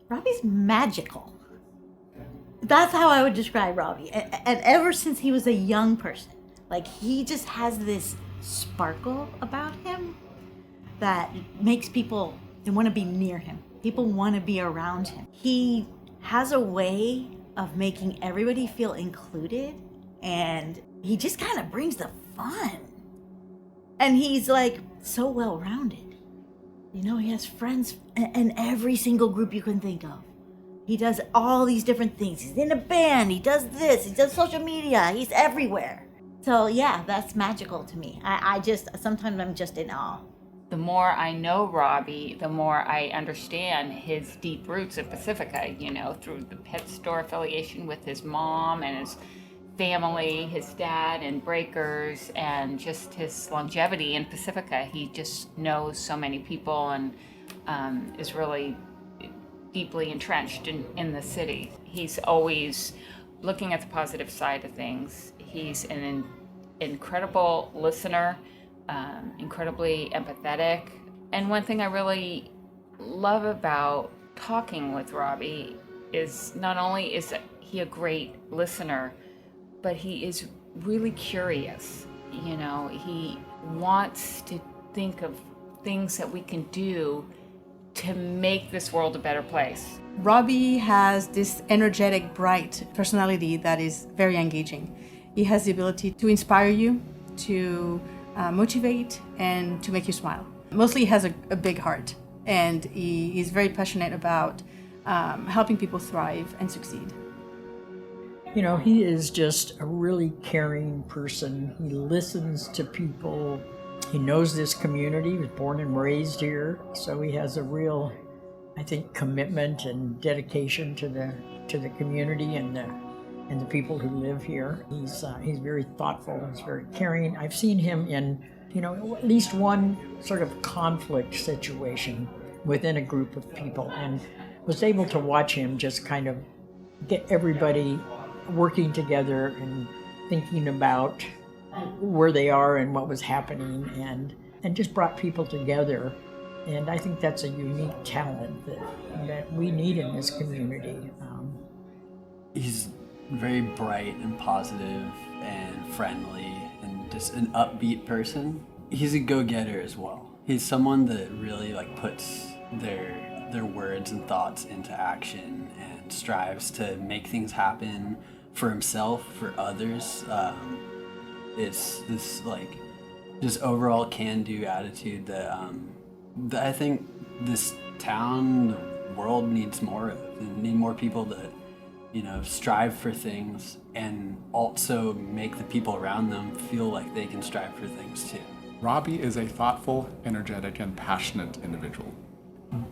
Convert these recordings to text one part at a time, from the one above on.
Robbie's magical. That's how I would describe Robby. And ever since he was a young person, like, he just has this sparkle about him that makes people want to be near him. People want to be around him. He has a way of making everybody feel included, and he just kind of brings the fun. And he's like so well-rounded. You know, he has friends in every single group you can think of. He does all these different things. He's in a band, he does this, he does social media, he's everywhere. So yeah, that's magical to me. Sometimes I'm just in awe. The more I know Robby, the more I understand his deep roots at Pacifica, you know, through the pet store affiliation with his mom and his family, his dad and Breakers, and just his longevity in Pacifica. He just knows so many people and is really deeply entrenched in the city. He's always looking at the positive side of things. He's an incredible listener, incredibly empathetic. And one thing I really love about talking with Robby is not only is he a great listener, but he is really curious. You know, he wants to think of things that we can do to make this world a better place. Robby has this energetic, bright personality that is very engaging. He has the ability to inspire you, to motivate, and to make you smile. Mostly he has a big heart, and he is very passionate about helping people thrive and succeed. You know, he is just a really caring person. He listens to people. He knows this community. He was born and raised here, so he has a real, I think, commitment and dedication to the community and the people who live here. He's very thoughtful. He's very caring. I've seen him in, you know, at least one sort of conflict situation within a group of people, and was able to watch him just kind of get everybody working together and thinking about where they are and what was happening, and just brought people together. And I think that's a unique talent that we need in this community. He's very bright and positive and friendly and just an upbeat person. He's a go-getter as well. He's someone that really puts their words and thoughts into action and strives to make things happen for himself, for others. It's this just overall can-do attitude that I think this town, the world needs more of. And need more people that, you know, strive for things and also make the people around them feel like they can strive for things too. Robby is a thoughtful, energetic, and passionate individual.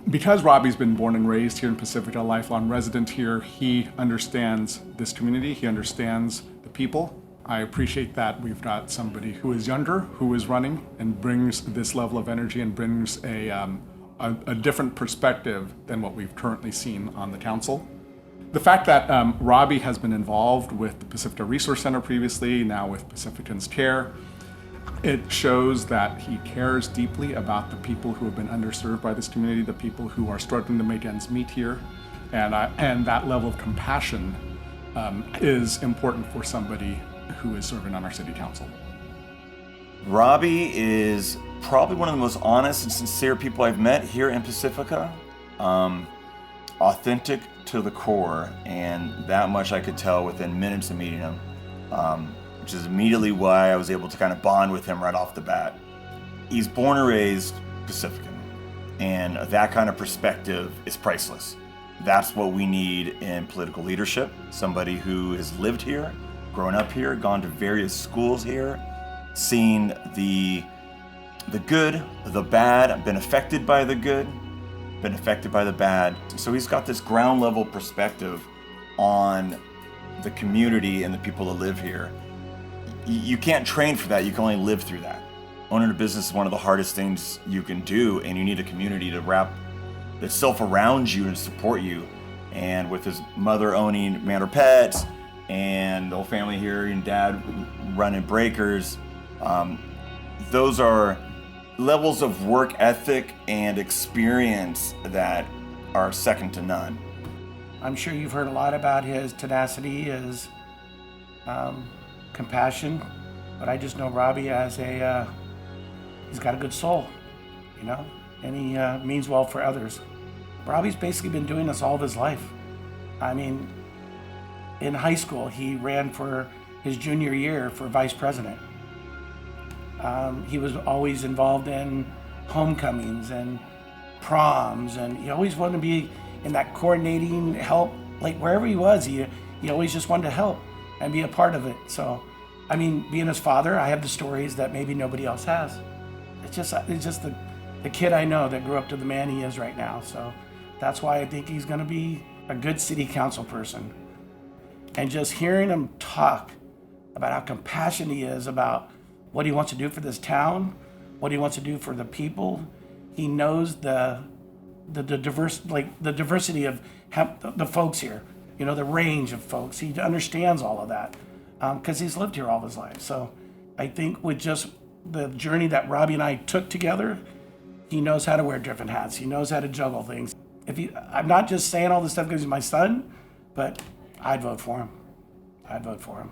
Because Robby's been born and raised here in Pacifica, a lifelong resident here, he understands this community, he understands the people. I appreciate that we've got somebody who is younger, who is running, and brings this level of energy and brings a different perspective than what we've currently seen on the council. The fact that Robby has been involved with the Pacifica Resource Center previously, now with Pacificans Care, it shows that he cares deeply about the people who have been underserved by this community, the people who are struggling to make ends meet here, and that level of compassion is important for somebody who is serving on our city council. Robby is probably one of the most honest and sincere people I've met here in Pacifica. Authentic to the core, and that much I could tell within minutes of meeting him, which is immediately why I was able to kind of bond with him right off the bat. He's born and raised Pacifican, and that kind of perspective is priceless. That's what we need in political leadership. Somebody who has lived here, grown up here, gone to various schools here, seen the good, the bad, been affected by the good, been affected by the bad. So he's got this ground level perspective on the community and the people that live here. You can't train for that, you can only live through that. Owning a business is one of the hardest things you can do, and you need a community to wrap itself around you and support you. And with his mother owning Manor Pets, and the whole family here, and dad running Breakers, those are levels of work ethic and experience that are second to none. I'm sure you've heard a lot about his tenacity, his compassion, but I just know Robby as he's got a good soul, you know, and he means well for others. Robby's basically been doing this all of his life. I mean, in high school, he ran for his junior year for vice president. He was always involved in homecomings and proms, and he always wanted to be in that coordinating help, like wherever he was, he always just wanted to help and be a part of it. So, I mean, being his father, I have the stories that maybe nobody else has. It's just the kid I know that grew up to the man he is right now. So that's why I think he's gonna be a good city council person. And just hearing him talk about how compassionate he is about what he wants to do for this town, what he wants to do for the people. He knows the diversity of the folks here, you know, the range of folks. He understands all of that because he's lived here all his life. So I think with just the journey that Robby and I took together, he knows how to wear different hats. He knows how to juggle things. I'm not just saying all this stuff because he's my son, but I'd vote for him. I'd vote for him.